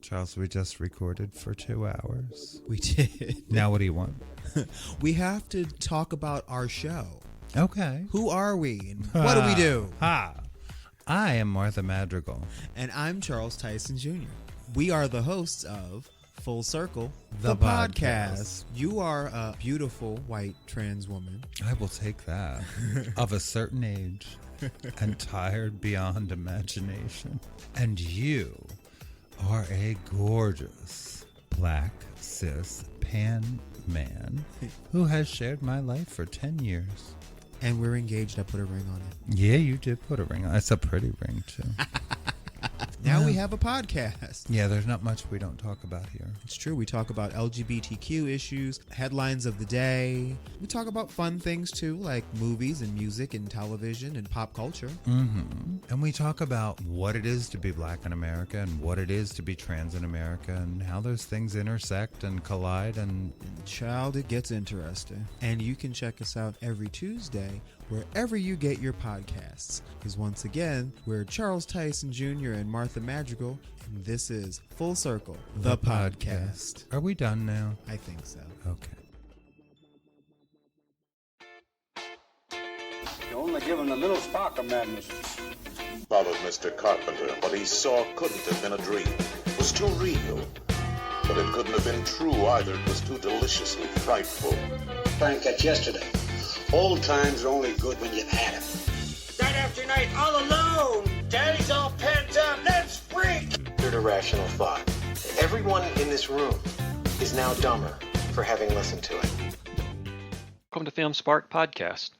Charles, we just recorded for 2 hours. We did. Now what do you want? We have to talk about our show. Okay. Who are we and what do we do? I am Martha Madrigal. And I'm Charles Tyson Jr. We are the hosts of Full Circle, The podcast. You are a beautiful white trans woman. I will take that. Of a certain age and tired beyond imagination. And you are a gorgeous black cis pan man who has shared my life for 10 years. And we're engaged. I put a ring on it. Yeah, you did put a ring on it. It's a pretty ring, too. Now we have a podcast. Yeah, there's not much we don't talk about here. It's true. We talk about LGBTQ issues, headlines of the day. We talk about fun things too, like movies and music and television and pop culture. Mm-hmm. And we talk about what it is to be black in America and what it is to be trans in America and how those things intersect and collide. And child, it gets interesting. And you can check us out every Tuesday wherever you get your podcasts. Because once again, we're Charles Tyson Jr. and Martha Madrigal, and this is Full Circle, the podcast. Are we done now? I think so. Okay. You only give him a little spark of madness. Followed Mr. Carpenter. What he saw couldn't have been a dream. It was too real. But it couldn't have been true either. It was too deliciously frightful. Trying to catch yesterday. Old times are only good when you've had them. Night after night, all alone. Daddy's all pent up. Let's freak. Third irrational thought. Everyone in this room is now dumber for having listened to it. Welcome to Film Spark Podcast.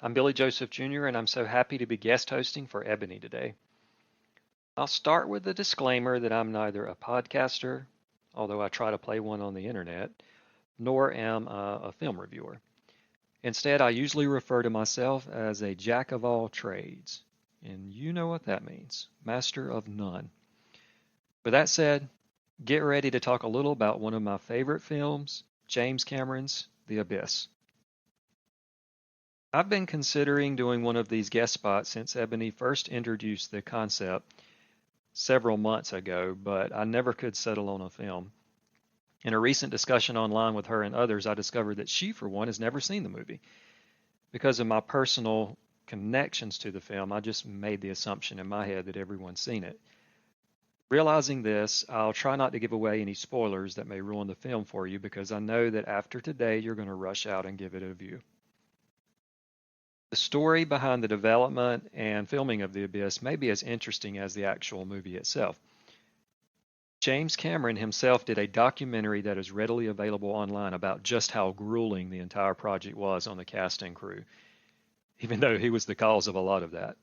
I'm Billy Jospeh Jr. and I'm so happy to be guest hosting for Ebony today. I'll start with a disclaimer that I'm neither a podcaster, although I try to play one on the internet, nor am a film reviewer. Instead, I usually refer to myself as a jack of all trades, and you know what that means, master of none. With that said, get ready to talk a little about one of my favorite films, James Cameron's The Abyss. I've been considering doing one of these guest spots since Ebony first introduced the concept several months ago, but I never could settle on a film. In a recent discussion online with her and others, I discovered that she, for one, has never seen the movie. Because of my personal connections to the film, I just made the assumption in my head that everyone's seen it. Realizing this, I'll try not to give away any spoilers that may ruin the film for you, because I know that after today, you're going to rush out and give it a view. The story behind the development and filming of The Abyss may be as interesting as the actual movie itself. James Cameron himself did a documentary that is readily available online about just how grueling the entire project was on the cast and crew, even though he was the cause of a lot of that.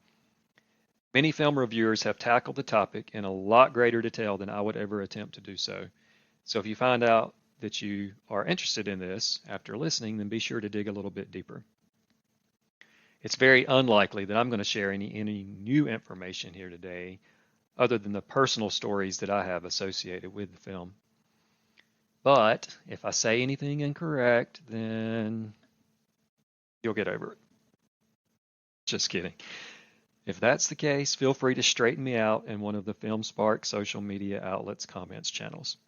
Many film reviewers have tackled the topic in a lot greater detail than I would ever attempt to do so. So if you find out that you are interested in this after listening, then be sure to dig a little bit deeper. It's very unlikely that I'm going to share any new information here today, other than the personal stories that I have associated with the film. But if I say anything incorrect, then you'll get over it. Just kidding. If that's the case, feel free to straighten me out in one of the Film Spark social media outlets' comments channels.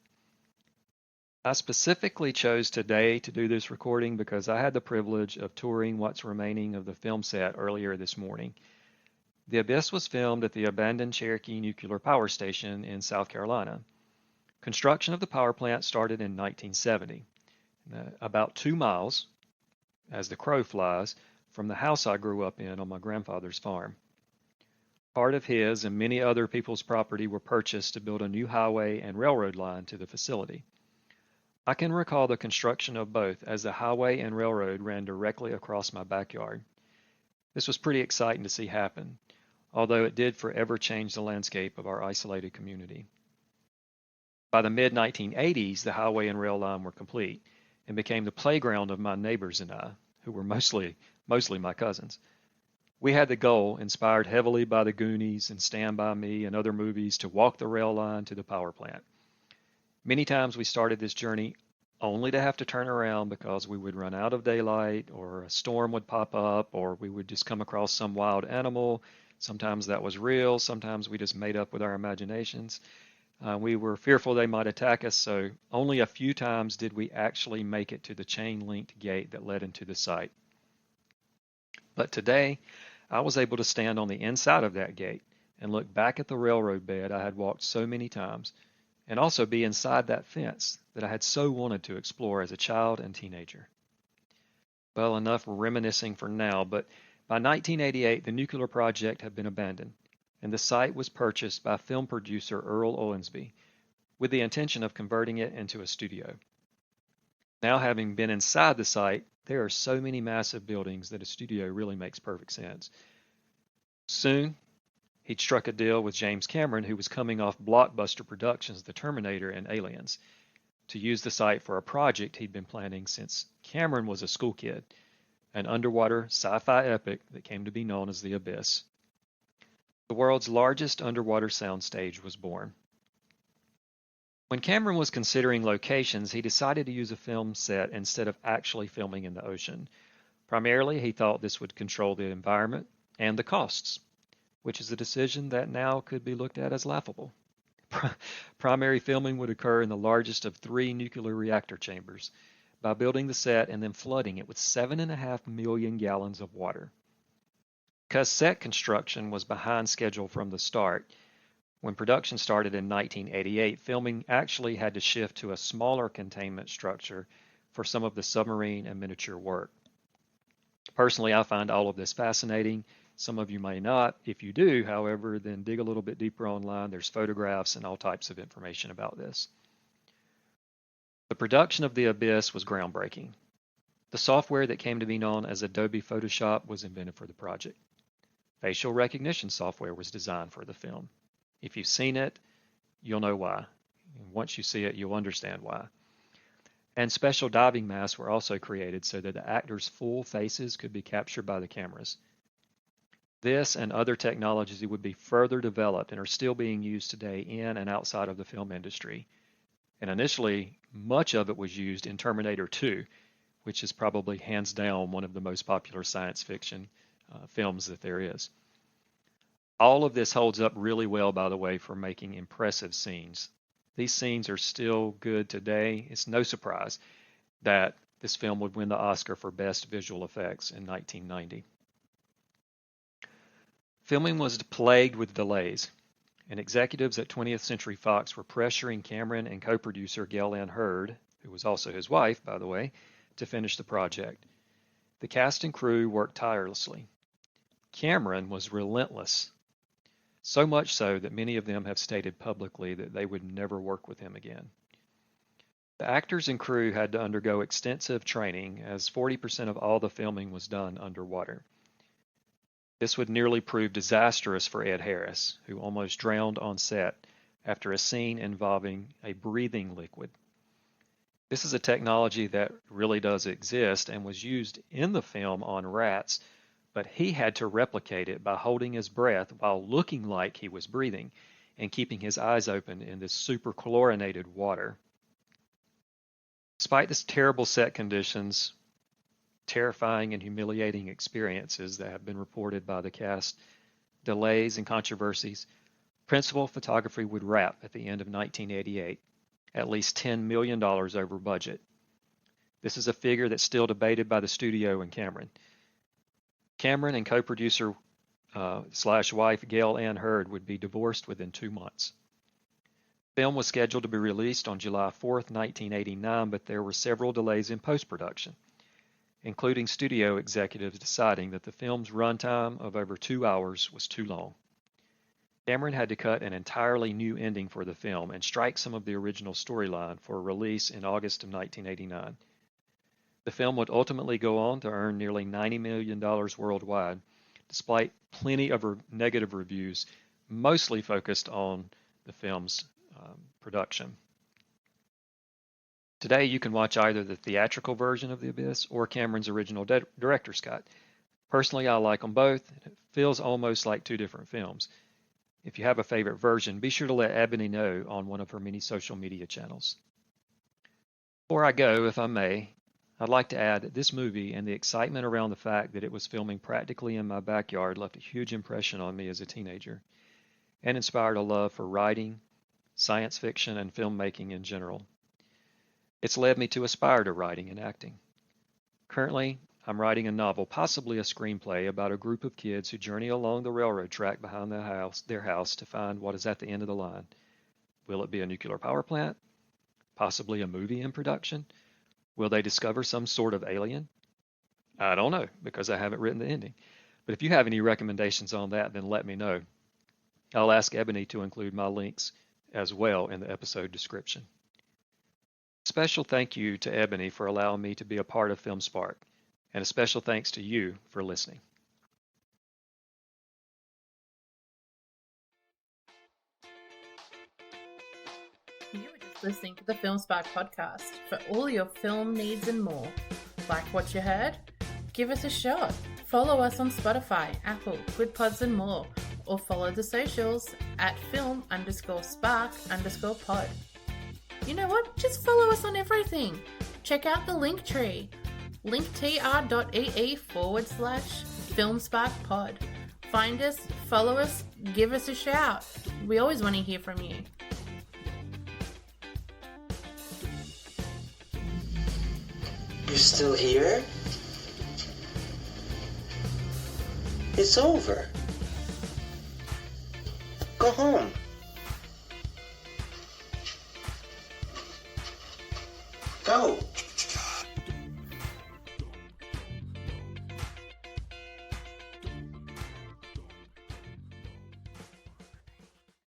I specifically chose today to do this recording because I had the privilege of touring what's remaining of the film set earlier this morning. The Abyss was filmed at the abandoned Cherokee Nuclear Power Station in South Carolina. Construction of the power plant started in 1970, about 2 miles, as the crow flies, from the house I grew up in on my grandfather's farm. Part of his and many other people's property were purchased to build a new highway and railroad line to the facility. I can recall the construction of both, as the highway and railroad ran directly across my backyard. This was pretty exciting to see happen, although it did forever change the landscape of our isolated community. By the mid-1980s, the highway and rail line were complete and became the playground of my neighbors and I, who were mostly my cousins. We had the goal, inspired heavily by the Goonies and Stand By Me and other movies, to walk the rail line to the power plant. Many times we started this journey only to have to turn around because we would run out of daylight, or a storm would pop up, or we would just come across some wild animal. Sometimes that was real, sometimes we just made up with our imaginations. We were fearful they might attack us, so only a few times did we actually make it to the chain-linked gate that led into the site. But today, I was able to stand on the inside of that gate and look back at the railroad bed I had walked so many times, and also be inside that fence that I had so wanted to explore as a child and teenager. Well, enough reminiscing for now, but by 1988, the nuclear project had been abandoned, and the site was purchased by film producer Earl Owensby with the intention of converting it into a studio. Now, having been inside the site, there are so many massive buildings that a studio really makes perfect sense. Soon, he'd struck a deal with James Cameron, who was coming off blockbuster productions The Terminator and Aliens, to use the site for a project he'd been planning since Cameron was a school kid, an underwater sci-fi epic that came to be known as The Abyss. The world's largest underwater soundstage was born. When Cameron was considering locations, he decided to use a film set instead of actually filming in the ocean. Primarily, he thought this would control the environment and the costs, which is a decision that now could be looked at as laughable. Primary filming would occur in the largest of 3 nuclear reactor chambers by building the set and then flooding it with 7.5 million gallons of water. Because set construction was behind schedule from the start, when production started in 1988, filming actually had to shift to a smaller containment structure for some of the submarine and miniature work. Personally, I find all of this fascinating. Some of you may not. If you do, however, then dig a little bit deeper online. There's photographs and all types of information about this. The production of The Abyss was groundbreaking. The software that came to be known as Adobe Photoshop was invented for the project. Facial recognition software was designed for the film. If you've seen it, you'll know why. And once you see it, you'll understand why. And special diving masks were also created so that the actors' full faces could be captured by the cameras. This and other technologies would be further developed and are still being used today in and outside of the film industry. And initially, much of it was used in Terminator 2, which is probably hands down one of the most popular science fiction films that there is. All of this holds up really well, by the way, for making impressive scenes. These scenes are still good today. It's no surprise that this film would win the Oscar for Best Visual Effects in 1990. Filming was plagued with delays, and executives at 20th Century Fox were pressuring Cameron and co-producer Gail Ann Hurd, who was also his wife, by the way, to finish the project. The cast and crew worked tirelessly. Cameron was relentless, so much so that many of them have stated publicly that they would never work with him again. The actors and crew had to undergo extensive training, as 40% of all the filming was done underwater. This would nearly prove disastrous for Ed Harris, who almost drowned on set after a scene involving a breathing liquid. This is a technology that really does exist and was used in the film on rats, but he had to replicate it by holding his breath while looking like he was breathing and keeping his eyes open in this super chlorinated water. Despite this terrible set conditions, terrifying and humiliating experiences that have been reported by the cast, delays and controversies, principal photography would wrap at the end of 1988, at least $10 million over budget. This is a figure that's still debated by the studio and Cameron. Cameron and co-producer slash wife Gail Ann Hurd would be divorced within 2 months. The film was scheduled to be released on July 4th, 1989, but there were several delays in post-production, including studio executives deciding that the film's runtime of over 2 hours was too long. Cameron had to cut an entirely new ending for the film and strike some of the original storyline for release in August of 1989. The film would ultimately go on to earn nearly $90 million worldwide, despite plenty of negative reviews, mostly focused on the film's production. Today, you can watch either the theatrical version of The Abyss or Cameron's original director's cut. Personally, I like them both. It feels almost like 2 different films. If you have a favorite version, be sure to let Ebony know on one of her many social media channels. Before I go, if I may, I'd like to add that this movie and the excitement around the fact that it was filming practically in my backyard left a huge impression on me as a teenager and inspired a love for writing, science fiction, and filmmaking in general. It's led me to aspire to writing and acting. Currently, I'm writing a novel, possibly a screenplay, about a group of kids who journey along the railroad track behind their house to find what is at the end of the line. Will it be a nuclear power plant? Possibly a movie in production? Will they discover some sort of alien? I don't know, because I haven't written the ending. But if you have any recommendations on that, then let me know. I'll ask Ebony to include my links as well in the episode description. Special thank you to Ebony for allowing me to be a part of FilmSpark, and a special thanks to you for listening. You were just listening to the FilmSpark podcast. For all your film needs and more. Like what you heard? Give us a shot. Follow us on Spotify, Apple, GoodPods and more. Or follow the socials at film_spark_pod. You know what? Just follow us on everything. Check out the link tree. linktr.ee/FilmSparkPod. Find us, follow us, give us a shout. We always want to hear from you. You're still here? It's over. Go home. Go.